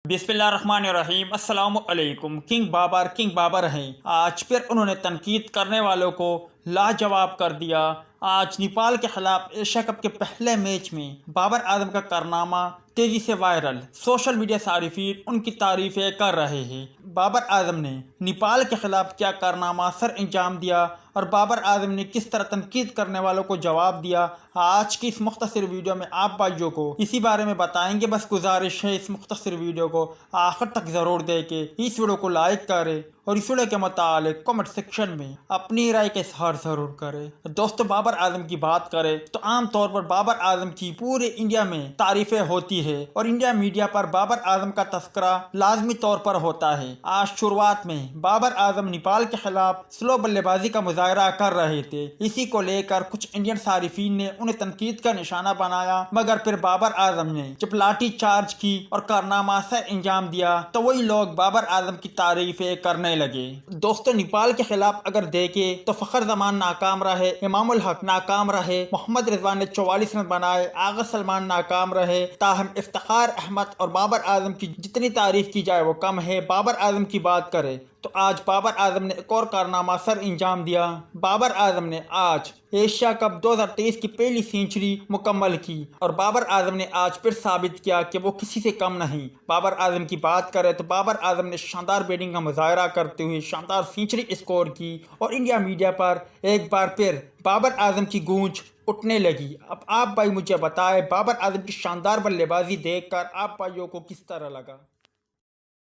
बिस्मिल्लाहिर्रहमानिर्रहीम अस्सलामुअलैकुम। किंग बाबर हैं। आज फिर उन्होंने तनकीद करने वालों को लाजवाब कर दिया। आज नेपाल के खिलाफ एशिया कप के पहले मैच में बाबर आजम का कारनामा तेजी से वायरल। सोशल मीडिया सारिफीन उनकी तारीफें कर रहे हैं। बाबर आजम ने नेपाल के खिलाफ क्या कारनामा सर अंजाम दिया और बाबर आजम ने किस तरह तनकीद करने वालों को जवाब दिया, आज की इस मुख्तसर वीडियो में आप भाइयों को इसी बारे में बताएंगे। बस गुजारिश है इस मुख्तसर वीडियो को आखिर तक ज़रूर देखें, इस वीडियो को लाइक करें और इस वीडियो के मुतालिक कमेंट सेक्शन में अपनी राय का इजहार ज़रूर करें। दोस्तों, बाबर आजम की बात करें तो आम तौर पर बाबर आजम की पूरे इंडिया में तारीफें होती है और इंडिया मीडिया पर बाबर आजम का तस्करा लाजमी तौर पर होता है। आज शुरुआत में बाबर आजम नेपाल के खिलाफ स्लो बल्लेबाजी का मुजाहरा कर रहे थे। इसी को लेकर कुछ इंडियन सारिफीन ने उन्हें तनकीद का निशाना बनाया, मगर फिर बाबर आजम ने जब लाठी चार्ज की और कारनामा से अंजाम दिया तो वही लोग बाबर आजम की तारीफें करने लगे। दोस्तों, नेपाल के खिलाफ अगर देखें तो फखर जमान नाकाम रहे, इमामुल हक नाकाम रहे, मोहम्मद रिजवान ने 44 रन बनाए, आगा सलमान नाकाम रहे। ताहम इफ्तिखार अहमद और बाबर आजम की जितनी तारीफ की जाए वो कम है। बाबर आजम की बात करें तो आज बाबर आजम ने एक और कारनामा सर अंजाम दिया। बाबर आजम ने आज एशिया कप 2023 की पहली सेंचुरी मुकम्मल की और बाबर आजम ने आज फिर साबित किया कि वो किसी से कम नहीं। बाबर आजम की बात करें तो बाबर आजम ने शानदार बैटिंग का मुजाहरा करते हुए शानदार सेंचुरी स्कोर की और इंडिया मीडिया पर एक बार फिर बाबर आजम की गूंज उठने लगी। अब आप भाई मुझे बताएं, बाबर आजम की शानदार बल्लेबाजी देखकर आप भाइयों को किस तरह लगा।